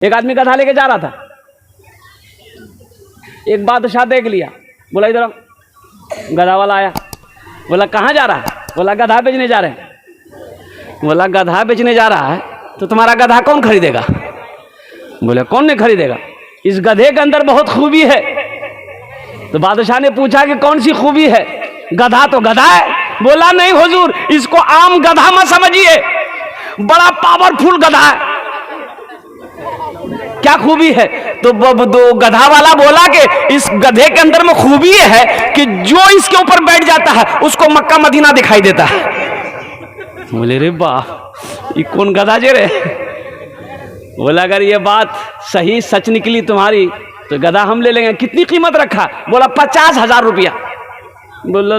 एक आदमी गधा लेके जा रहा था, एक बादशाह देख लिया, बोला इधर आओ। गधा वाला आया, बोला कहाँ जा रहा है? बोला गधा बेचने जा रहे हैं। बोला गधा बेचने जा रहा है तो तुम्हारा गधा कौन खरीदेगा? बोले कौन नहीं खरीदेगा, इस गधे के अंदर बहुत खूबी है। तो बादशाह ने पूछा कि कौन सी खूबी है? गधा तो गधा है। बोला नहीं हुजूर, इसको आम गधा मत समझिए, बड़ा पावरफुल गधा है। क्या खूबी है? तो गधा वाला बोला कि इस गधे के अंदर में खूबी है कि जो इसके ऊपर बैठ जाता है उसको मक्का मदीना दिखाई देता है। बोले रे वाह, ये कौन गधा जे रे? बोला अगर ये बात सही सच निकली तुम्हारी तो गधा हम ले लेंगे। कितनी कीमत रखा? बोला 50,000 रुपया। बोला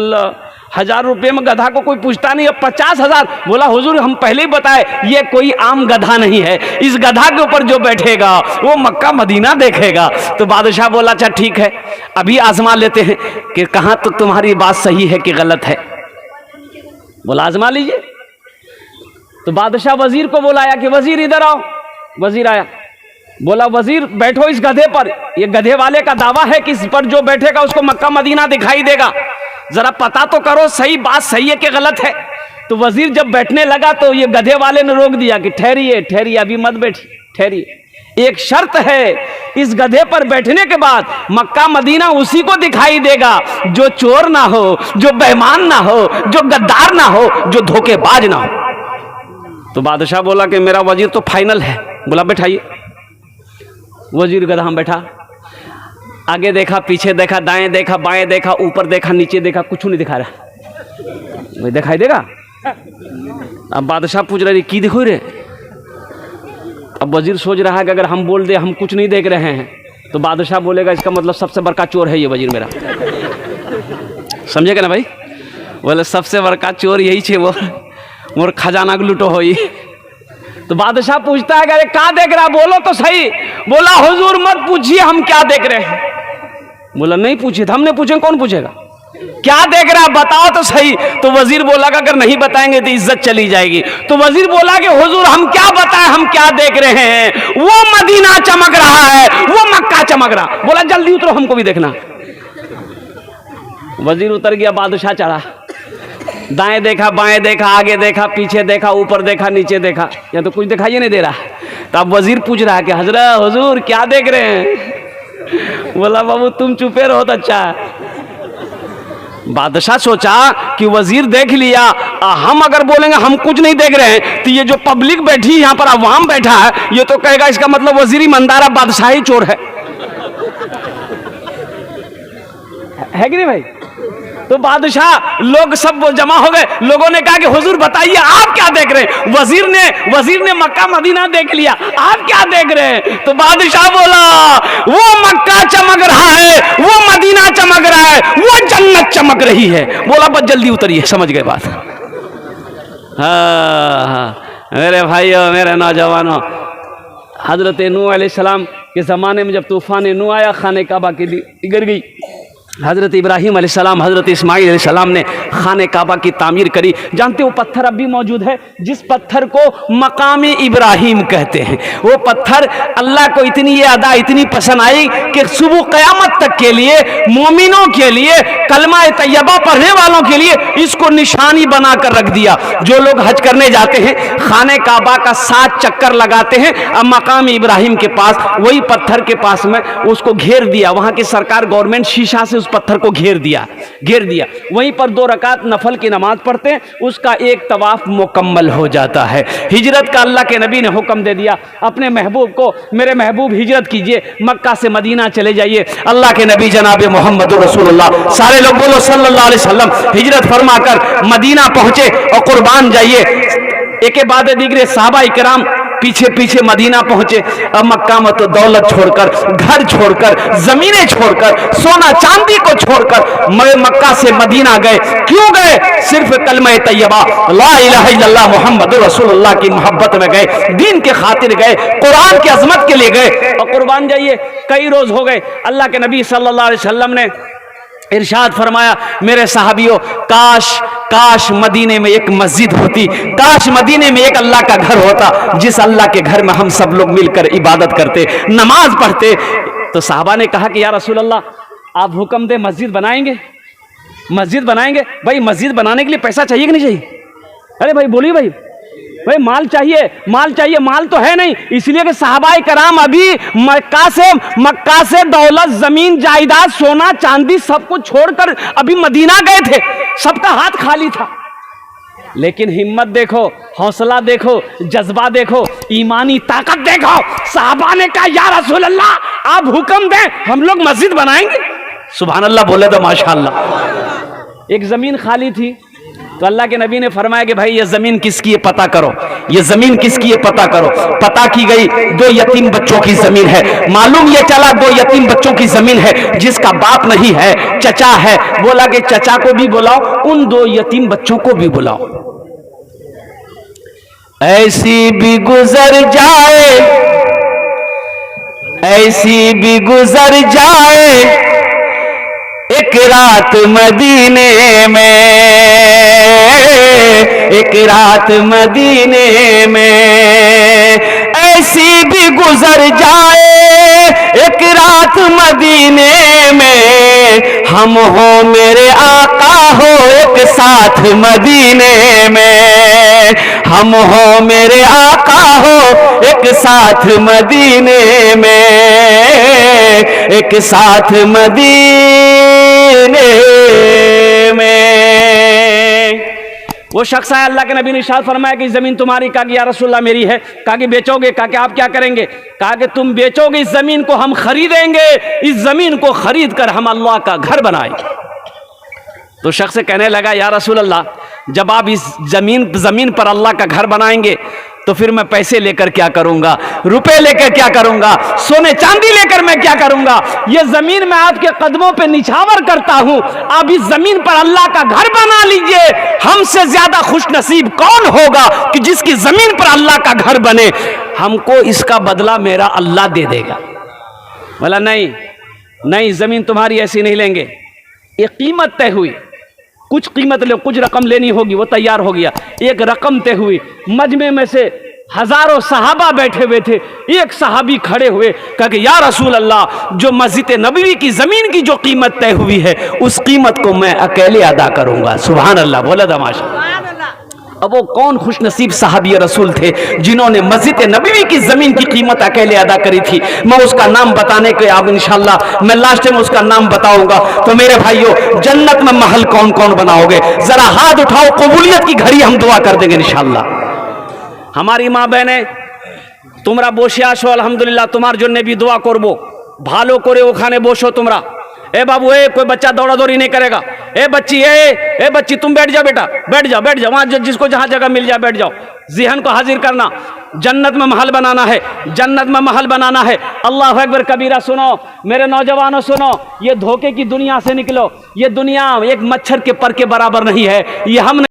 1,000 रुपये में गधा को कोई पूछता नहीं, अब 50,000। बोला हुजूर हम पहले ही बताए ये कोई आम गधा नहीं है, इस गधा के ऊपर जो बैठेगा वो मक्का मदीना देखेगा। तो बादशाह बोला अच्छा ठीक है, अभी आजमा लेते हैं कि कहाँ तो तुम्हारी बात सही है कि गलत है। बोला आजमा लीजिए। तो बादशाह वजीर को बुलाया कि वजीर इधर आओ। वजीर आया, बोला वजीर बैठो इस गधे पर, ये गधे वाले का दावा है कि इस पर जो बैठेगा उसको मक्का मदीना दिखाई देगा, जरा पता तो करो सही बात सही है कि गलत है। तो वजीर जब बैठने लगा तो ये गधे वाले ने रोक दिया कि ठहरिए ठहरिए, अभी मत बैठिए, ठहरिए, एक शर्त है, इस गधे पर बैठने के बाद मक्का मदीना उसी को दिखाई देगा जो चोर ना हो, जो बेईमान ना हो, जो गद्दार ना हो, जो धोखेबाज ना हो। तो बादशाह बोला कि मेरा वजीर तो फाइनल है। बोला बैठाइए। वजीर गधा में बैठा, आगे देखा, पीछे देखा, दाएं देखा, बाएं देखा, ऊपर देखा, नीचे देखा, कुछ नहीं दिखा रहा। वही दिखाई देगा। अब बादशाह पूछ रहे की दिखो रे? अब वजीर सोच रहा है कि अगर हम बोल दे हम कुछ नहीं देख रहे हैं तो बादशाह बोलेगा इसका मतलब सबसे बड़का चोर है ये वजीर मेरा। समझेगा ना भाई? बोले सबसे बड़का चोर यही छे, वो मोर खजाना को लूटो हो। तो बादशाह पूछता है अरे क्या देख रहा, बोलो तो सही। बोला हुजूर मत पूछिए हम क्या देख रहे हैं। बोला नहीं पूछिए, तो हमने पूछे कौन पूछेगा, क्या देख रहा बताओ तो सही। तो वजीर बोला कि अगर नहीं बताएंगे तो इज्जत चली जाएगी। तो वजीर बोला कि हुजूर हम क्या बताएं, हम क्या देख रहे हैं, वो मदीना चमक रहा है, वो मक्का चमक रहा। बोला जल्दी उतरो हमको भी देखना। वजीर उतर गया, बादशाह चढ़ा, दाएं देखा, बाएं देखा, आगे देखा, पीछे देखा, ऊपर देखा, नीचे देखा, या तो कुछ दिखाई नहीं दे रहा। तो अब वजीर पूछ रहा है कि हजरत हुजूर क्या देख रहे हैं? बोला बाबू तुम चुपे रहो तो अच्छा है। बादशाह सोचा कि वजीर देख लिया, हम अगर बोलेंगे हम कुछ नहीं देख रहे हैं तो ये जो पब्लिक बैठी यहाँ पर अवाम बैठा है ये तो कहेगा इसका मतलब वजीर ईमानदार है, बादशाह ही चोर है कि नहीं भाई? तो बादशाह लोग सब जमा हो गए। लोगों ने कहा कि हुजूर बताइए आप क्या देख रहे हैं? वजीर ने मक्का मदीना देख लिया, आप क्या देख रहे हैं? तो बादशाह बोला वो मक्का चमक रहा है, वो मदीना चमक रहा है, वो जन्नत चमक रही है। बोला बस जल्दी उतरिए, समझ गए बात। हाँ मेरे भाइयों, मेरे नौजवानों, हजरत नूह अलैहिस्सलाम के ज़माने में जब तूफ़ान नूह आया, खाने काबा की गिर गई। हज़रत इब्राहीम अलैहिस्सलाम, हज़रत इस्माईल अलैहिस्सलाम ने खाने काबा की तामीर करी। जानते हो पत्थर अब भी मौजूद है जिस पत्थर को मकाम इब्राहीम कहते हैं। वो पत्थर अल्लाह को इतनी ये अदा इतनी पसंद आई कि सुबह क़यामत तक के लिए, मोमिनों के लिए, कलमा तैयबा पढ़ने वालों के लिए इसको निशानी बना कर रख दिया। जो लोग हज करने जाते हैं खाने काबा का 7 चक्कर लगाते हैं, अब मकाम इब्राहीम के पास वही पत्थर के पास में उसको घेर दिया। वहाँ की सरकार गवर्नमेंट शीशा से उस पत्थर को घेर दिया। वहीं पर 2 रकात नफल की नमाज पढ़ते हैं, उसका एक तवाफ मुकम्मल हो जाता है। हिजरत का अल्लाह के नबी ने हुक्म दे दिया अपने महबूब को, मेरे महबूब हिजरत कीजिए, मक्का से मदीना चले जाइए। अल्लाह के नबी जनाब मोहम्मद रसूलुल्लाह, सारे लोग बोलो सल्लल्लाहु अलैहि वसल्लम, हिजरत फरमाकर मदीना पहुंचे और कुर्बान जाइए। एक के बाद दीगरे सहाबा इकराम पीछे पीछे मदीना पहुंचे। अब मक्का में तो दौलत छोड़कर, घर छोड़कर, जमीनें छोड़कर, सोना चांदी को छोड़कर मक्का से मदीना गए। क्यों गए? सिर्फ कलमा तैयबा ला इलाहा इल्लल्लाह मुहम्मद रसूलुल्लाह की मोहब्बत में गए, दीन के खातिर गए, कुरान की अजमत के लिए गए। और कुर्बान जाइए, कई रोज हो गए, अल्लाह के नबी सल्लल्लाहु अलैहि वसल्लम ने इरशाद फरमाया, मेरे सहाबियों, काश काश मदीने में एक मस्जिद होती, काश मदीने में एक अल्लाह का घर होता, जिस अल्लाह के घर में हम सब लोग मिलकर इबादत करते, नमाज पढ़ते। तो साहबा ने कहा कि या रसूल अल्लाह, आप हुक्म दे, मस्जिद बनाएंगे, मस्जिद बनाएंगे। भाई मस्जिद बनाने के लिए पैसा चाहिए कि नहीं चाहिए? अरे भाई बोलिए भाई, भाई माल चाहिए, माल चाहिए, माल तो है नहीं। इसलिए कि सहाबाए कराम अभी मक्का से दौलत, जमीन जायदाद, सोना चांदी सब कुछ छोड़कर अभी मदीना गए थे, सबका हाथ खाली था। लेकिन हिम्मत देखो, हौसला देखो, जज्बा देखो, ईमानी ताकत देखो। सहाबा ने कहा या रसूल अल्लाह, आप हुक्म दें, हम लोग मस्जिद बनाएंगे। सुभान अल्लाह बोले तो माशाअल्लाह। एक जमीन खाली थी, तो अल्लाह के नबी ने फरमाया कि भाई ये जमीन किसकी है पता करो, ये जमीन किसकी है पता करो। पता की गई, 2 यतीम बच्चों की जमीन है। मालूम ये चला 2 यतीम बच्चों की जमीन है, जिसका बाप नहीं है, चचा है। बोला कि चचा को भी बुलाओ, उन 2 यतीम बच्चों को भी बुलाओ। ऐसी भी गुजर जाए, ऐसी भी गुजर जाए एक रात मदीने में, एक रात मदीने में, ऐसी भी गुजर जाए एक रात मदीने में। हम हो मेरे आका हो एक साथ मदीने में, हम हो मेरे आका हो एक साथ मदीने में, एक साथ मदीने में। वो शख्स आया, अल्लाह के नबी ने इरशाद फरमाया कि जमीन तुम्हारी। कहा कि या रसूलल्लाह मेरी है। कहा कि बेचोगे? कहा कि आप क्या करेंगे? कहा कि तुम बेचोगे इस जमीन को, हम खरीदेंगे, इस जमीन को खरीद कर हम अल्लाह का घर बनाएंगे। तो शख्स कहने लगा या रसूलल्लाह, जब आप इस जमीन पर अल्लाह का घर बनाएंगे तो फिर मैं पैसे लेकर क्या करूंगा, रुपए लेकर क्या करूंगा, सोने चांदी लेकर मैं क्या करूंगा? ये जमीन मैं आपके कदमों पे निछावर करता हूं, आप इस जमीन पर अल्लाह का घर बना लीजिए। हमसे ज्यादा खुश नसीब कौन होगा कि जिसकी जमीन पर अल्लाह का घर बने? हमको इसका बदला मेरा अल्लाह दे देगा। बोला नहीं नहीं, जमीन तुम्हारी ऐसी नहीं लेंगे, ये कीमत तय हुई, कुछ कीमत ले, कुछ रकम लेनी होगी। वो तैयार हो गया, एक रकम तय हुई। मजमे में से हजारों सहाबा बैठे हुए थे, एक सहाबी खड़े हुए, कहा कि या रसूल अल्लाह, जो मस्जिद नबवी की जमीन की जो कीमत तय हुई है, उस कीमत को मैं अकेले अदा करूंगा। सुभान अल्लाह बोला तमाशा। अब वो कौन खुश नसीब सहाबी रसूल थे जिन्होंने मस्जिद नबवी की जमीन की कीमत अकेले अदा करी थी? मैं उसका नाम बताने के अब इंशाल्लाह मैं लास्ट में उसका नाम बताऊंगा। तो मेरे भाइयों, जन्नत में महल कौन कौन बनाओगे? जरा हाथ उठाओ, कबूलियत की घड़ी हम दुआ कर देंगे इंशाल्लाह। हमारी माँ बहने তোমরা বসে আসো, আলহামদুলিল্লাহ তোমার জন্য भी दुआ করব। ভালো করে ওখানে বসো তোমরা। ए बाबू, ए कोई बच्चा दौड़ा दौड़ी नहीं करेगा। ए बच्ची तुम बैठ जाओ बेटा, बैठ जाओ वहां, जिसको जहां जगह मिल जाए बैठ जाओ। ज़हन को हाजिर करना, जन्नत में महल बनाना है, जन्नत में महल बनाना है। अल्लाह अकबर कबीरा। सुनो मेरे नौजवानों, सुनो, ये धोखे की दुनिया से निकलो। ये दुनिया एक मच्छर के पर के बराबर नहीं है। ये हम